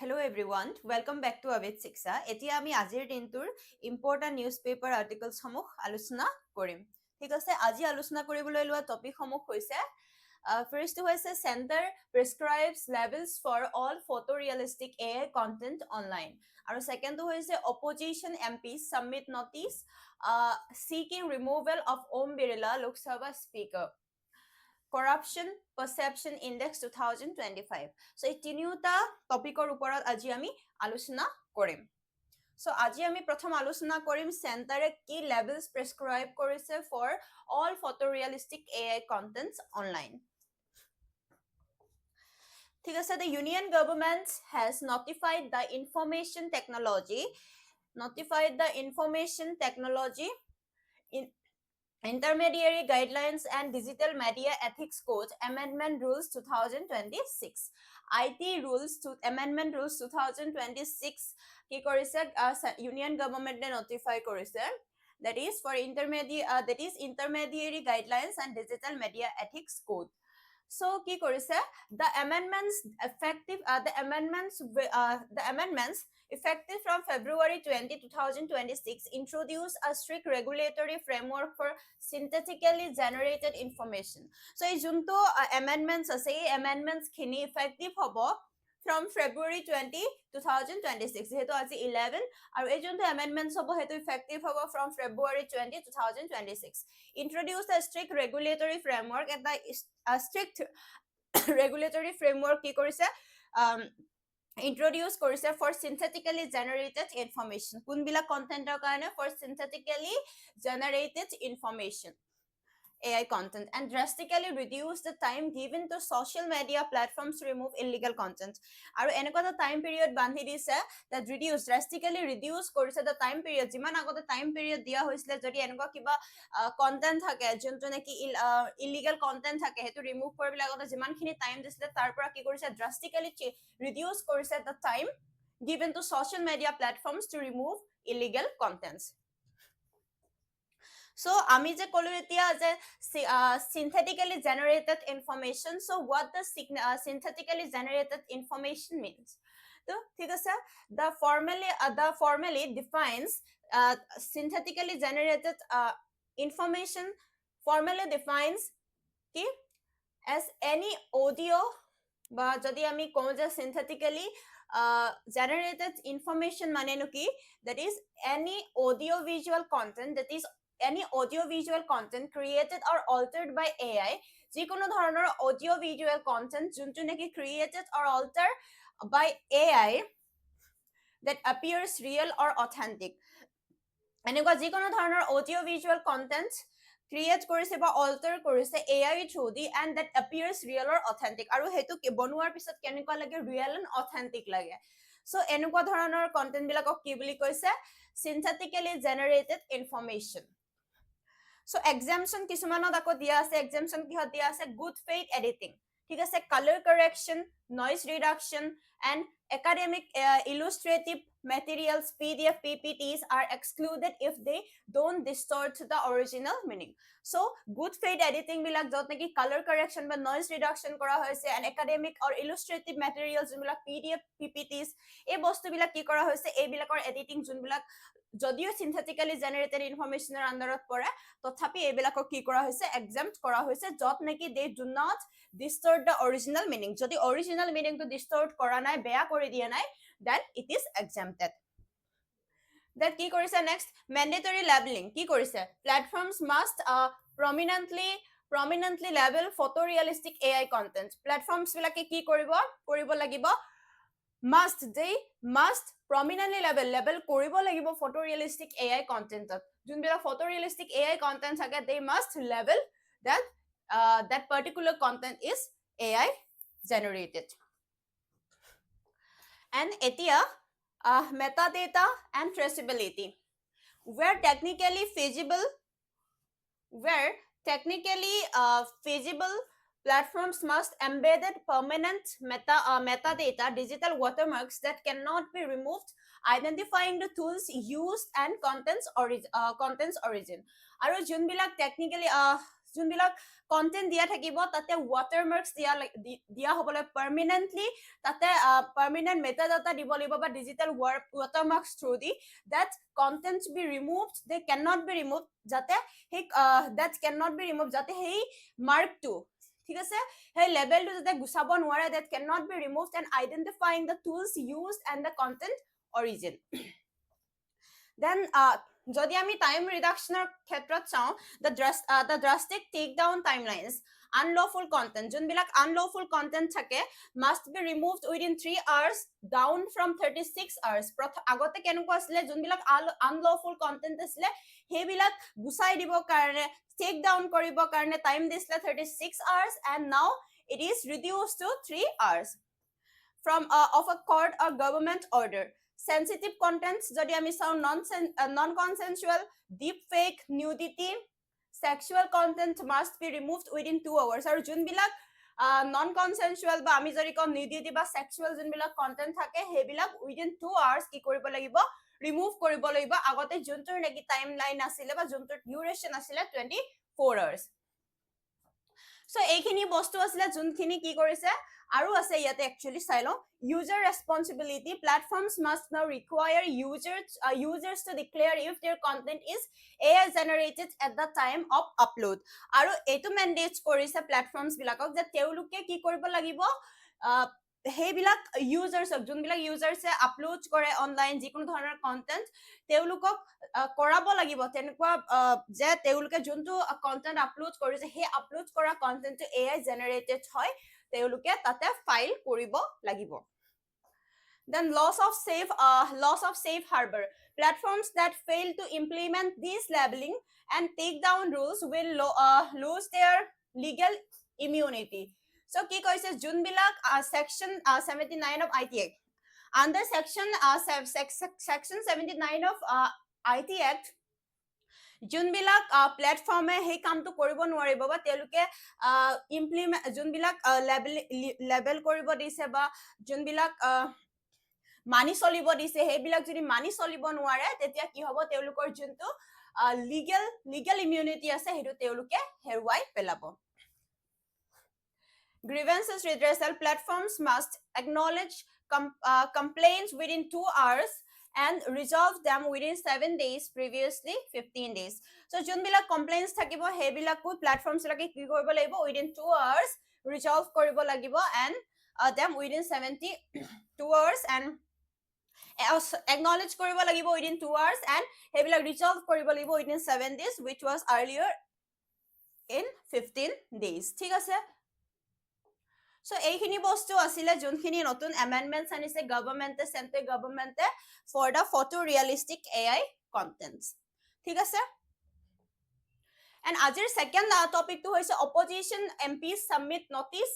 Hello everyone, welcome back to Abid Siksa. Etia ami আজিৰ দিনটোৰ important newspaper articles সমূহ আলোচনা কৰিম। ঠিক আছে, আজি আলোচনা কৰিবলৈ লোৱা টপিক সমূহ হৈছে first হৈছে Center prescribes labels for all photorealistic AI content online. আৰু second হৈছে opposition MPs submit notice seeking removal of Om Birla Lok Sabha Speaker. Corruption Perception Index 2025. So এই তিনিওটা টপিকৰ ওপৰত আজি আমি আলোচনা কৰিম। So আজি আমি প্ৰথম আলোচনা কৰিম চেণ্টাৰে কি লেভেলছ প্ৰেছক্ৰাইব কৰিছে for all photorealistic AI contents online. ঠিক আছে, the Union Government has notified the information technology Intermediary Guidelines and Digital Media Ethics Code Amendment Rules 2026. IT Rules to Amendment Rules 2026 কি কৰিছে Union Government notify কৰিছে, that is for Intermediary Guidelines and Digital Media Ethics Code. So কি কৰিছে the amendments effective from February 20, 2026 introduce a strict regulatory framework for synthetically generated information. So এই যোনটো amendments আছে এই amendments খিনি effective হ'ব from February 20, 2026 যেহেতু আজি 11 আৰু এই যোনটো amendments হ'ব হেতু effective হ'ব from February 20, 2026. Introduce a strict regulatory framework and the strict regulatory framework কি কৰিছে introduce কৰিছে for synthetically generated information. কোনবিলাক কন্টেন্টৰ কাৰণে for synthetically generated information AI content and drastically reduce the time given to social media platforms to remove illegal content. আৰু এনেকুৱা এটা time period বান্ধি দিছে that drastically reduce কৰিছে the time period যিমান আগতে time period দিয়া হৈছিলে যদি এনেকুৱা কিবা content থাকে যোনটো নেকি illegal content থাকে হেতু remove কৰিবলৈ আগতে যিমানখিনি time দিছিলে তাৰ পৰা কি কৰিছে drastically reduce কৰিছে the time given to social media platforms to remove illegal contents. So আমি যে কলো এতিয়া যে synthetically generated information. So what does synthetically generated information means? So ঠিক আছে, the formally defines synthetically generated information formally defines কি as any audio বা যদি আমি কওঁ যে synthetically generated information মানে কি, that is any audiovisual content, that is any audiovisual content created or altered by AI, যিকোনো ধৰণৰ audiovisual content যোনটো নেকি created or altered by AI that appears real or authentic. এনেকুৱা যিকোনো ধৰণৰ audiovisual content create কৰিছে বা alter কৰিছে AI through the and that appears real or authentic আৰু হেতু বনোৱাৰ পিছত কেনেকুৱা লাগে real and authentic লাগে. So এনেকুৱা ধৰণৰ content বিলাকক কি বুলি কৈছে synthetically generated information. So exemption কিছুমানত আকৌ দিয়া আছে, exemption কিহত দিয়া আছে good faith editing, ঠিক আছে, color correction, noise reduction and academic illustrative materials PDF PPTs are excluded if they don't distort the original meaning. So good faith editing বিলাক যত নেকি color correction বা noise reduction কৰা হৈছে and academic or illustrative materials যোনবিলাক PDF PPTs এই বস্তুবিলাক কি কৰা হৈছে এইবিলাকৰ editing যোনবিলাক যদিও synthetically generated information আন্ডাৰত পৰে তথাপি এইবিলাকক কি কৰা হৈছে exempt কৰা হৈছে যত নেকি they do not distort the original meaning. যদি original meaning to distort কৰা নাই বেয়া কৰি দিয়া নাই then it is exempted. That কি কৰিছে next mandatory labeling কি কৰিছে platforms must prominently label photorealistic AI content. Platforms বিলাকে কি কৰিব লাগিব they must prominently label কৰিব লাগিব photorealistic AI content. যোনবিলাক photorealistic AI content থাকে they must label that particular content is AI generated. And এতিয়া metadata and traceability. Where technically feasible, platforms must embed permanent metadata, digital watermarks that cannot be removed, identifying the tools used and contents origin. আৰু যোনবিলাক technically যোনবিলাক content দিয়া থাকিব তাতে watermarks দিয়া হ'বলে permanently তাতে permanent metadata দিব লাগিব বা digital watermarks through that content be removed they cannot be removed যাতে that cannot be removed যাতে সেই mark to ঠিক আছে hey label to যাতে গুছাব নোৱাৰে that cannot be removed and identifying the tools used and the content origin then যদি আমি time reduction ক্ষেত্ৰত চাও the drastic take down timelines unlawful content যোনবিলাক unlawful content থাকে must be removed within 3 hours down from 36 hours আগতে কেনেকুৱা আছিল যোনবিলাক unlawful content আছিল হেবিলাক গুছাই দিব কাৰণে take down কৰিব কাৰণে time দিছিলে 36 hours and now it is reduced to 3 hours from of a court or government order sensitive contents jodi ami saw non consensual deep fake nudity sexual content must be removed within 2 hours aru jun bilak non consensual ba ami jodi kom nudity ba sexual jun bilak content thake he bilak within 2 hours ki koribo lagibo remove koribo lagibo agote juntur neki timeline asile ba juntur duration asile 24 hours so eikhini bostu asile junkhini ki korise aru ase yate actually silo user responsibility platforms must now require users to declare if their content is AI generated at the time of upload aru etu mandate korise platforms bilakok je teuluke ki koribo lagibo হেবিলাক users যোনবিলাক users upload কৰে online যিকোনো ধৰণৰ content তেওলুকক কৰাব লাগিব তেনেকুৱা যে তেওলুকে যোনটো content upload কৰিছে হে আপলোড কৰা কন্টেন্টটো AI জেনাৰেটেড হয় তেওলুকে তাতে ফাইল কৰিব লাগিব then loss of safe harbor platforms that fail to implement these labeling and take down rules will lose their legal immunity so ki koise jun bilak section 79 of IT Act under section 79 of IT Act jun bilak platform e he kam to koribo nwaribo ba teluke implement jun bilak label koribo dise ba jun bilak মানি চলিব দিছে হেবিলাক যদি মানি চলিব নোৱাৰে তেতিয়া কি হ'ব তেওলুকৰ জন্তু legal immunity আছে হেতু তেওলুকে হেৰুৱাই পেলাব grievances redressal platforms must acknowledge complaints within 2 hours and resolve them within 7 days previously 15 days so junbilak complaints thakibo hebilakku platforms lake ki koribo lagibo within 2 hours resolve koribo lagibo and them within 72 hours and acknowledge koribo lagibo within 2 hours and hebilak resolve koribo lagibo within 7 days which was earlier in 15 days ঠিক আছে so এইখিনি বস্তু আসিলে যোনখিনি নতুন amendments আনিছে গভর্নমেন্টে central গভর্নমেন্টে for the photorealistic AI contents ঠিক আছে and আজিৰ second topic to hoise opposition MPs submit notice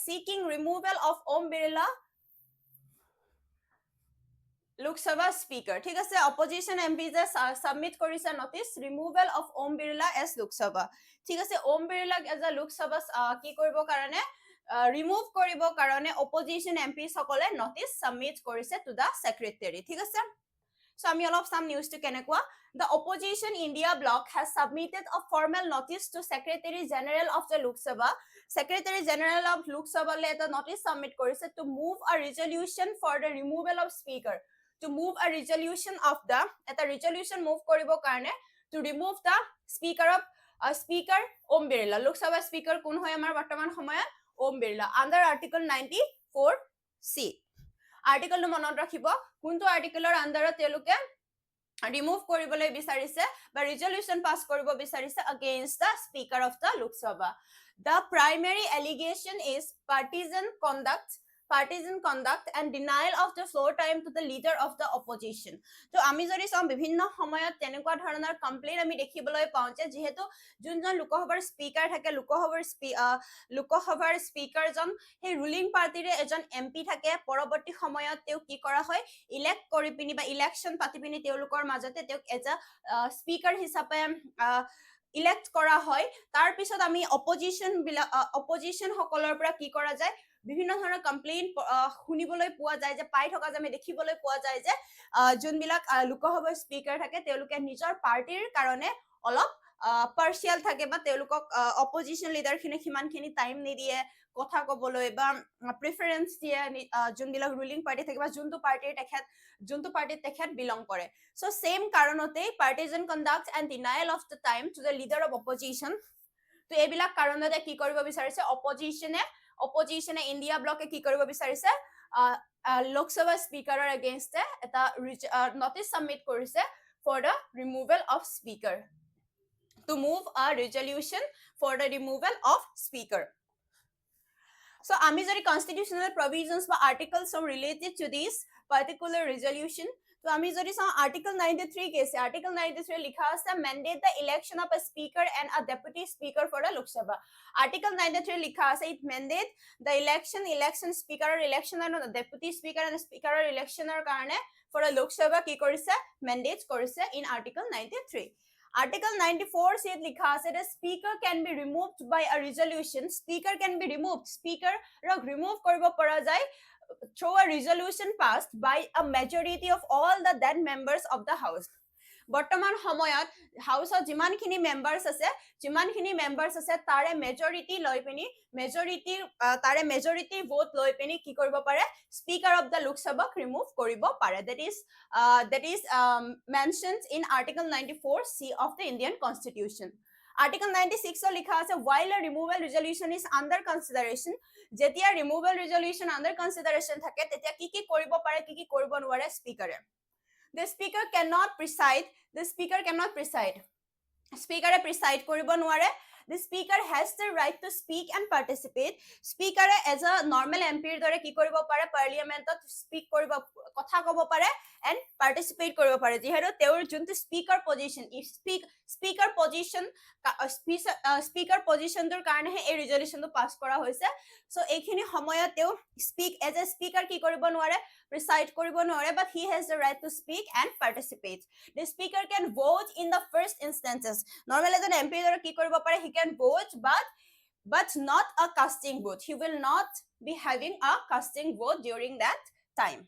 seeking removal of Om Birla Lok Sabha speaker ঠিক আছে opposition MPs submit কৰিছে notice removal of Om Birla as Lok Sabha ঠিক আছে Om Birla as a Lok Sabha কি কৰিব কাৰণে remove কৰিব কাৰণে opposition MPs সকলে notice submit কৰিছে to the secretary ঠিক আছে so আমি অলপ some news to কেনেকুৱা the opposition India bloc has submitted a formal notice to Secretary General of the Lok Sabha Secretary General of Lok Sabha le the notice submit কৰিছে to move a resolution for the removal of speaker to move a resolution of the eta resolution move koribo karone to remove the speaker of speaker Om Birla Lok Sabha speaker kun hoy amar bartaman samayat Om Birla under article 94C article no monot rakhibo kuntu article or under teluke remove koribole bisarise ba resolution pass koribo bisarise against the speaker of the Lok Sabha the primary allegation is partisan conduct and denial of the floor time to the leader of the opposition so ami jodi sam bibhinno samayat tenekwa dhoronar complaint ami dekhiboloi paunche jehetu junjon lokhobar speaker thake lokhobar speaker jon he ruling party re ejon MP thake poroborti samayat teu ki kora hoy elect kori pini ba election pati pini teulukor majote teu eja speaker hisabe elect kora hoy tar pisot ami opposition hokolor pura ki kora jay বিভিন্ন ধৰণৰ complain শুনিবলৈ পোৱা যায় যে পাই থকা যে আমি দেখিবলৈ পোৱা যায় যে যোনবিলাক লোকসভাৰ স্পিকাৰ থাকে তেওঁলোকে নিজৰ পাৰ্টিৰ কাৰণে অলপ পাৰ্শিয়াল থাকে বা তেওঁলোকক অপজিশন লিডাৰ খিনি সিমানখিনি টাইম নিদিয়ে কথা ক'বলৈ বা প্ৰিফাৰেন্স দিয়ে যোনবিলাক ৰুলিং পাৰ্টি থাকে বা যোনটো পাৰ্টিত তেখেত বিলং কৰে সো সেম কাৰণতে partisan conduct and denial of the time to the leader of opposition তো এইবিলাক কাৰণতে কি কৰিব বিচাৰিছে অপজিশনে ইণ্ডিয়া ব্লকে কি কৰিব বিচাৰিছে লোকসভা স্পিকাৰৰ এগেইনষ্টে এটা নটিচ সাবমিট কৰিছে for the removal of speaker to move a resolution for the removal of speaker. So, আমি যদি constitutional provisions বা articles are related to this particular resolution, তো আমি যদি চাওঁ article 93 কেছে article 93 লিখা আছে mandate the election of a speaker and a deputy speaker for the Lok Sabha. Article 93 লিখা আছে it mandate the election speaker election and the deputy speaker and speaker election কাৰণে for the Lok Sabha কি কৰিছে mandate কৰিছে in article 93. Article 94 says likha ase the speaker can be removed by a resolution. Speaker can be removed. Speaker rok remove koribo para jai through a resolution passed by a majority of all the then members of the house. বৰ্তমান সময়ত হাউসত যিমানখিনি মেম্বাৰ্স আছে তাৰে majority লৈ পিনি majority vote লৈ পিনি কি কৰিব পাৰে স্পিকাৰ অফ দ্য লোকসভাক ৰিমুভ কৰিব পাৰে that is mentioned in article 94C of the Indian Constitution. Article 96 লিখা আছে while a removal resolution is under consideration যেতিয়া removal resolution under consideration থাকে তেতিয়া কি কৰিব পাৰে কি কৰিব নোৱাৰে স্পিকাৰে The speaker cannot preside. Speaker preside koribo nuare. The speaker has the right to speak and participate. Speaker as a normal MP dore ki koribo pare parliament speak koribo kotha kobo pare and participate koribo pare. Jiheru teur juntu speaker position dur karone he resolution to pass kora hoise. So ekhini homoyot teu speak as a speaker ki koribo nuare preside koribo nuare but he has the right to speak and participate. The speaker can vote in the first instances. Normally as an MP dore ki koribo pare he can vote but not a casting vote. He will not be having a casting vote during that time.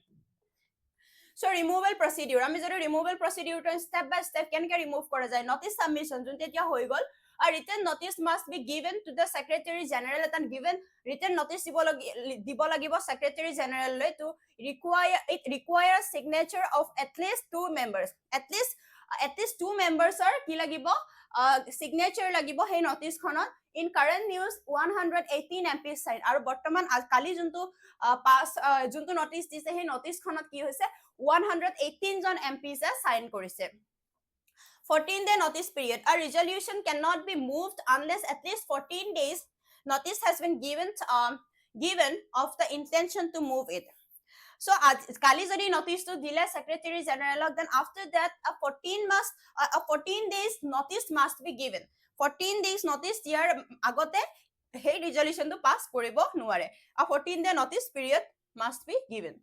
So removal procedure ami jodi removal procedure to step by step can remove kora jay notice submission junte tia hoi gol a written notice must be given to the secretary general and given written notice dibo lagibo secretary general le to require signature of at least two members at least two members are ki lagibo signature lagibo hey notice khonot in current news 118 MPs sign aru bortoman kali juntu pass juntu notice dise hey notice khonot ki hoise 118 jon MPs sign korise 14-day notice period. A resolution cannot be moved unless at least 14 days notice has been given of the intention to move it. So kali jodi notice to dile secretary general then after that a 14 days notice must be given. 14 days notice diar agote hey resolution to pass koribo nuare. A 14-day notice period must be given.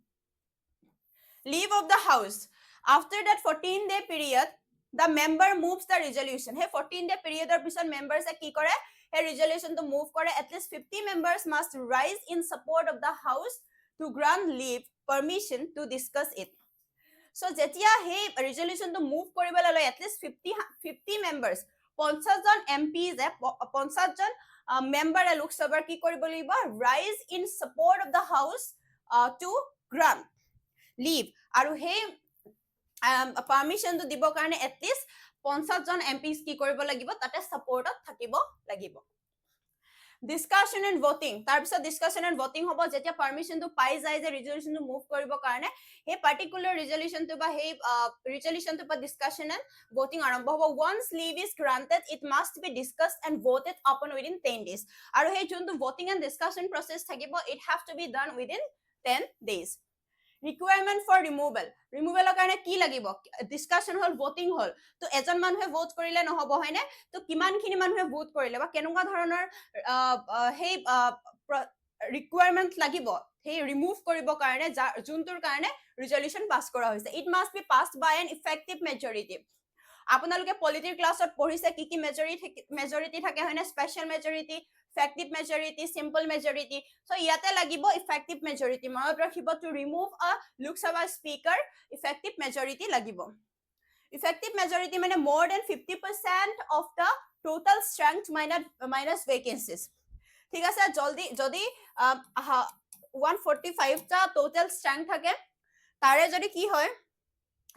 Leave of the house. After that 14-day period the member moves the resolution. Hey 14-day period or piston members ki kore hey resolution to move kore at least 50 members must rise in support of the house to grant leave permission to discuss it. So jetia hey resolution to move koribole loi at least 50 members 50 jon MPs 50 jon member Lok Sabha ki koribole libo rise in support of the house to grant leave aru hey permission to dibo karone at least 50 jon MPs ki koribo lagibo tate support thakibo lagibo. Discussion and voting tar bisot discussion and voting hobo jetia permission to pai jai je resolution to move koribo karone he particular resolution to ba he resolution to ba discussion and voting arambho hobo once leave is granted it must be discussed and voted upon within 10 days aru he juntu voting and discussion process thakibo it have to be done within 10 days. Requirement for removal karone ki lagibo discussion hol voting hol to ejon manhe vote korile no hobo hoine to kiman khini manhe vote korile ba kenuga dhoroner hey requirement lagibo hey remove koribo karone juntur karone resolution pass kora hoise it must be passed by an effective majority. আপোনালোকে পলিটিৰ ক্লাছত পঢ়িছে কি majority থাকে হয়নে special majority effective majority simple majority so ইয়াতে লাগিব effective majority মনত ৰাখিব to remove a Lok Sabha speaker effective majority লাগিব. Effective majority মানে more than 50% of the total strength minus vacancies. ঠিক আছে যদি 145 টা total strength থাকে তাৰে যদি কি হয়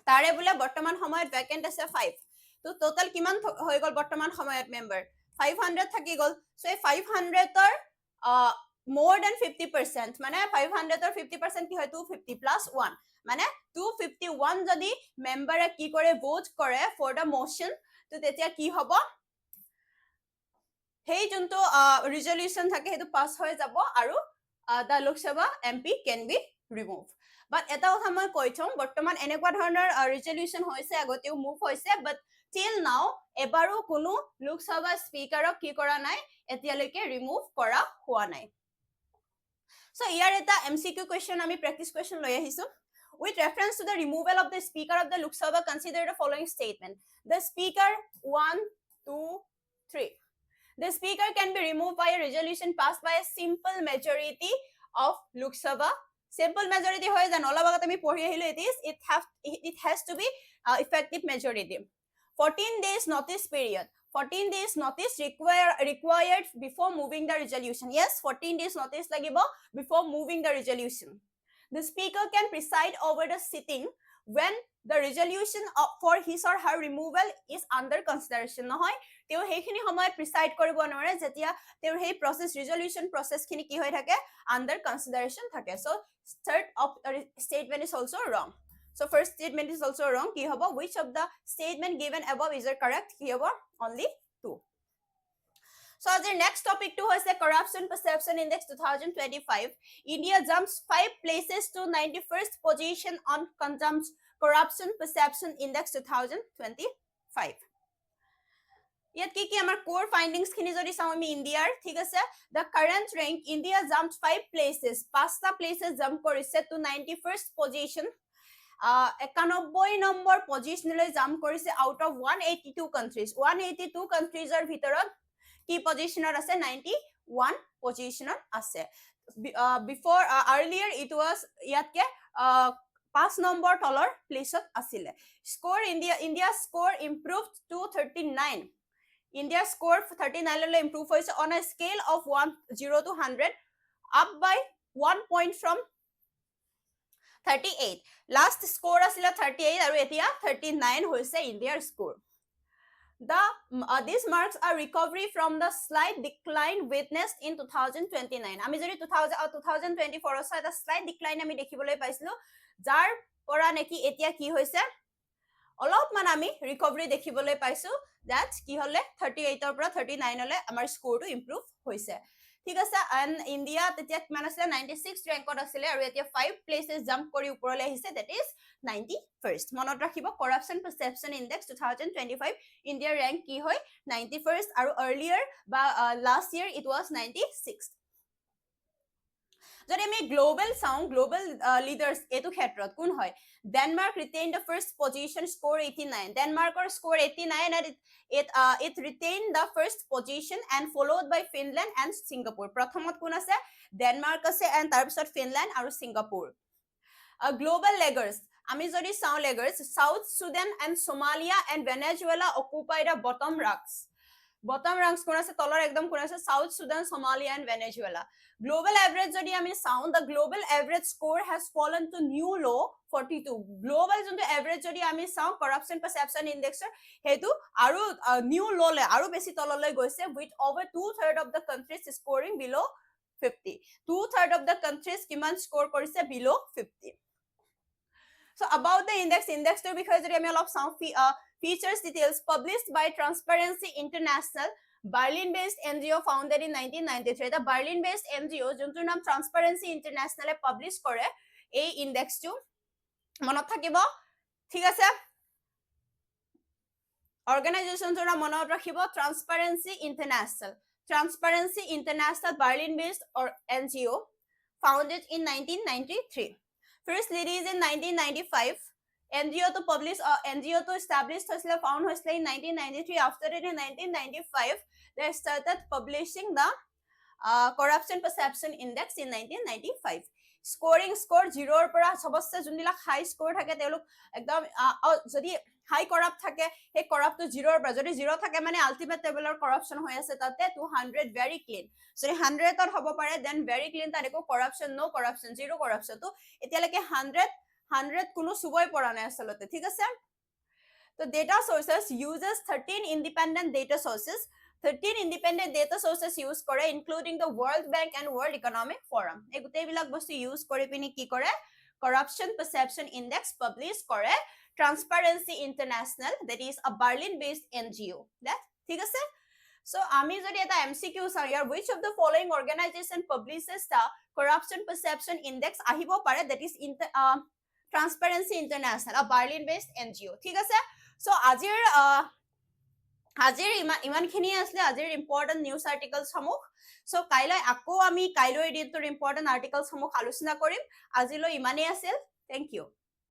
তাৰে বোলে বৰ্তমান সময়ত ভেকেন্ট আছে 5 তো টোটাল কিমান হৈ গল বৰ্তমান সময়ত মেম্বাৰ 500 থাকি গল সো এই 500 ৰ more than 50% মানে 500 ৰ 50% কি হয় 250 plus 1 মানে 251 যদি মেম্বাৰে কি কৰে ভোট কৰে ফৰ দা মোশন তো তেতিয়া কি হ'ব সেই যোনটো ৰিজলিউশন থাকে সেইটো পাস হৈ যাব আৰু the Lok Sabha MP can be remove but এটা কথা মই কৈ থম বৰ্তমান এনেকুৱা ধৰণৰ ৰিজলিউশন হৈছে আগতেও মুভ হৈছে বাট টিল নাও এবাৰো কোনো লোকসভা স্পিকাৰক কি কৰা নাই এতিয়ালৈকে ৰিমুভ কৰা হোৱা নাই সো ইয়াৰ এটা এমসিকিউ কোৱেশ্চন আমি প্ৰেক্টিস কোৱেশ্চন লৈ আহিছো with reference to the removal of the speaker of the Lok Sabha consider the following statement the speaker 1 2 3 the speaker can be removed by a resolution passed by a simple majority of Lok Sabha simple majority hoy jan ola bagat ami pori ahilo it has to be effective majority 14 days notice period 14 days notice required before moving the resolution yes 14 days notice lagibo before moving the resolution the speaker can preside over the sitting when the resolution for his or her removal is under consideration নহয় তেও হেখিনি সময়ত প্ৰিসাইড কৰিব নোৱাৰে যেতিয়া তেও হে process resolution process খিনি কি হৈ থাকে under consideration থাকে so third of statement is also wrong so first statement is also wrong কি হ'ব which of the statement given above is correct কি হ'ব only 2 so the next topic to is the corruption perception index 2025 India jumps 5 places to 91st position on corruption perception index 2025 ইয়াত কি আমাৰ core findings খিনি যদি চাও আমি ইন্ডিয়াৰ ঠিক আছে the current rank India jumped 5 places 5টা places jump কৰিছে to 91st position 91 নম্বৰ পজিশনলৈ জাম্প কৰিছে আউট অফ 182 countries 182 countries ৰ ভিতৰত কি পজিশনত আছে 91 পজিশনত আছে before earlier it was ইয়াতকে 5 নম্বৰ তলৰ প্লেছত আছিল score India score improved to 39 India score 39 লৈ improve হৈছে on a scale of 0 to 100 up by 1 point from 38 last score আছিল 38 আৰু এতিয়া 39 হৈছে India's score these marks are recovery from the slight decline witnessed in 2029 আমি যদি 2024 ৰ এটা slight decline আমি দেখিবলৈ পাইছিলো যাৰ পৰা নেকি এতিয়া কি হৈছে অলপ মান আমি recovery দেখিবলৈ পাইছো that কি হলে 38 ৰ পৰা 39 লৈ আমাৰ স্কোৰ টো ইমপ্ৰুভ হৈছে ঠিক আছে and India তেতিয়া কিমান আছিল 96 ৰেংকত আছিল আৰু এতিয়া 5 places jump কৰি ওপৰলৈ আহিছে that is 91st মনত ৰাখিব corruption perception index 2025 India rank কি হয় 91st আৰু earlier বা last year it was 96th যদি আমি গ্লোবাল চাও গ্লোবাল লিডাৰ্স এটো ক্ষেত্ৰত কোন হয় Denmark retained the first position score 89 Denmark's score 89 and it retained the first position and followed by Finland and Singapore প্ৰথমত কোন আছে Denmark আছে and তাৰ পিছত Finland আৰু Singapore global laggards আমি যদি চাও laggards South Sudan and Somalia and Venezuela occupy the bottom ranks কোন আছে তলৰ একদম কোন আছে South Sudan Somalia and Venezuela global average যদি আমি চাও the global average score has fallen to new low 42 global যোনটো average যদি আমি চাও corruption perception index হেতু আৰু new low লে আৰু বেছি তললৈ গৈছে with over 2/3 of the countries scoring below 50 2/3 of the countries কিমান score কৰিছে below 50 so about the index to বিষয়ে যদি আমি অলপ চাও features details published by Transparency International Berlin based NGO founded in 1993 the Berlin based NGO যোনটোৰ নাম Transparency International publish কৰে এই index টো মনত থাকিব ঠিক আছে organization ৰ মনত ৰাখিব Transparency International Berlin based or NGO founded in 1993 first released in 1995 NGO to publish NGO to established হৈছিল found হৈছিল in 1993 after it in 1995 they started publishing the corruption perception index in 1995 scoring score 0 পৰা সবচে যোনবিলাক হাই score থাকে তেওঁলোক একদম যদি হাই corrupt থাকে সেই কৰাপ্টটো 0 পৰা যদি 0 থাকে মানে আল্টিমেট লেভেলৰ কৰাপচন হৈ আছে তাতে 200 ভেৰি ক্লিন যদি 100ত হ'ব পাৰে দেন ভেৰি ক্লিন তাত একো কৰাপচন নো কৰাপচন 0 কৰাপচন তো এতিয়ালৈকে 100 কোনো সুবই পৰা নাই আসলতে ঠিক আছে তো data sources uses 13 independent data sources 13 independent data sources use কৰে including the World Bank and World Economic Forum এই গোটেই বিলাক বস্তু ইউজ কৰি পিনি কি কৰে corruption perception index publish কৰে Transparency International that is a Berlin based NGO that ঠিক আছে so আমি যদি এটা MCQ চাও ইয়াৰ which of the following organization publishes the corruption perception index আহিব পাৰে that is Transparency International a Berlin based NGO ঠিক আছে so আজিৰ ইমানখিনি আসলে আজিৰ ইম্পৰ্টেন্ট নিউজ আৰ্টিকলছ সমূহ so কাইলৈ আকৌ আমি কাইলৈৰ দিনটোৰ ইম্পৰ্টেন্ট আৰ্টিকলছ সমূহ আলোচনা কৰিম আজিলৈ ইমানেই আছিল thank you